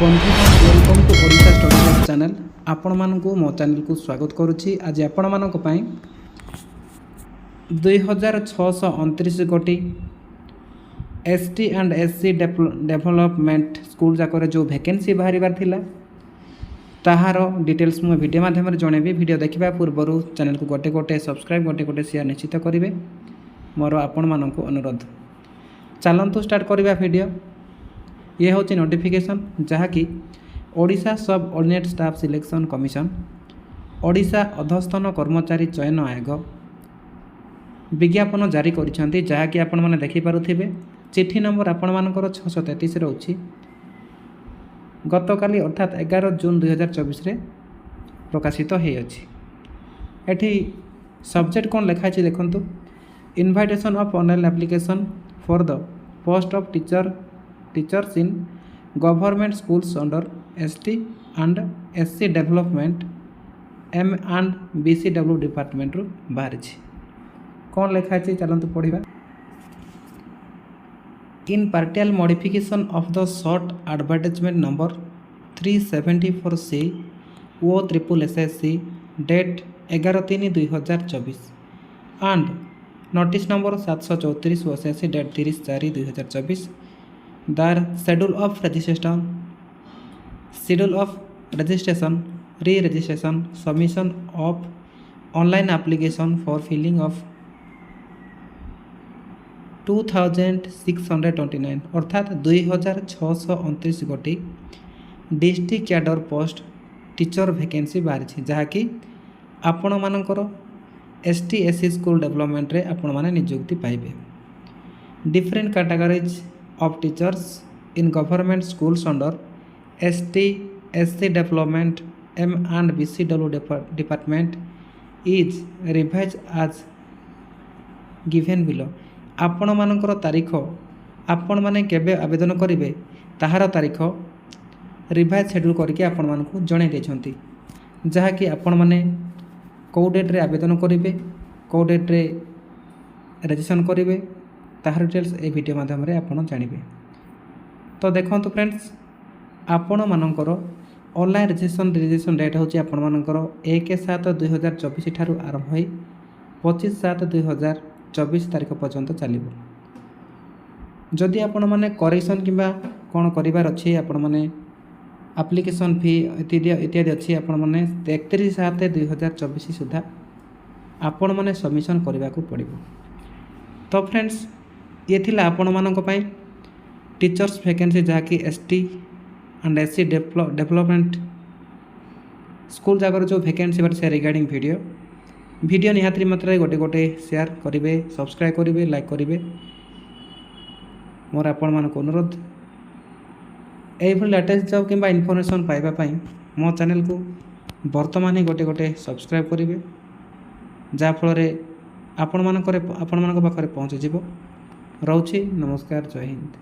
बंधुगण welcome to Odisha study channel. आपण मानकु मो चैनल को स्वागत करुच्ची। आज आपण मानक पई 2629 गोटी ST and SC development school जाकर जो वैकेंसी बाहर थिला ताहार डिटेल्स मु वीडियो माध्यम जनइबी। वीडियो देखा पूर्व चैनल को गोटे गोटे सब्सक्राइब गोटे गोटे शेयर निश्चित करेंगे मोर आपण मानक अनुरोध। चलतु स्टार्ट करवा वीडियो। ये हूँ नोटिफिकेशन जहाँकि Odisha subordinate staff selection commission Odisha अधस्थन कर्मचारी चयन आयोग विज्ञापन जारी करिसेंती, जहाँकि आपण माने देखि पारुथिबे। चिठी नंबर आपण मानकर 633 रहउछि। गतकाली अर्थात 11 जून 2024 रे प्रकाशित होई अछि। एठी सब्जेक्ट कोन लिखा अछि देखंतु। Invitation of online application for the post of teachers in government schools under ST and SC development M and BCW department रु बाहर कौन लिखा है चलते पढ़ा। In partial modification of the short advertisement number 374C O triple SSC date 11/3/2024 and notice number 734 OSSC date 30/4/2024 दार schedule of registration re-registration submission of online application for filling of 2629 अर्थात 2629 गोटी district cadre post teacher vacancy बाहरी, जहाँकि आपण मानकर ST SC school development रे आपण माने नियुक्ति पाइबे। Different categories of teachers in government schools under ST, SC development M and BCW department is revised as given below। आपण मानकर तारीख आपण माने केबे आवेदन करिवे ताहार तारीख रिवाइज शेड्यूल करके आपण मानकु जणाई देछंती, जहाँकि आपण माने कौ डेट रे आवेदन करिवे कौ डेट रे रजिस्ट्रेशन करिवे ताहार डिटेल्स ए वीडियो माध्यम रे आपण जानिबे। तो देखंतु फ्रेंड्स, आपण मानकर ऑनलाइन रजिस्ट्रेशन डेट होची आपण मानकर 1/7/2024 ठारू आरंभ होई 25/7/2024 तारीख पर्यंत चलिबो। जदि आपण माने करेक्शन किबा कोन करिवार अछि आपण माने एप्लिकेशन फी इत्यादि अछि आपण माने 31/7/2024 सुधा आपण माने सबमिशन करबा को पड़िबो। तो फ्रेंड्स, ये थिला आपण मानक पई टीचर्स वैकेंसी जहाँकि ST and SC development school जाकर जो वैकेंसी बारे से रिगार्डिंग वीडियो निहाती मात्रा गोटे गोटे शेयर करेंगे, सब्सक्राइब करेंगे, लाइक करेंगे मोर आपण मानक अनुरोध। यही लेटेस्ट जॉब किंबा इनफॉरमेशन पाइबा मो चैनल को वर्तमान ही गोटे गोटे सब्सक्राइब करेंगे, जहाँफल आपण पाखे पहुँची। रोची नमस्कार, जय हिंद।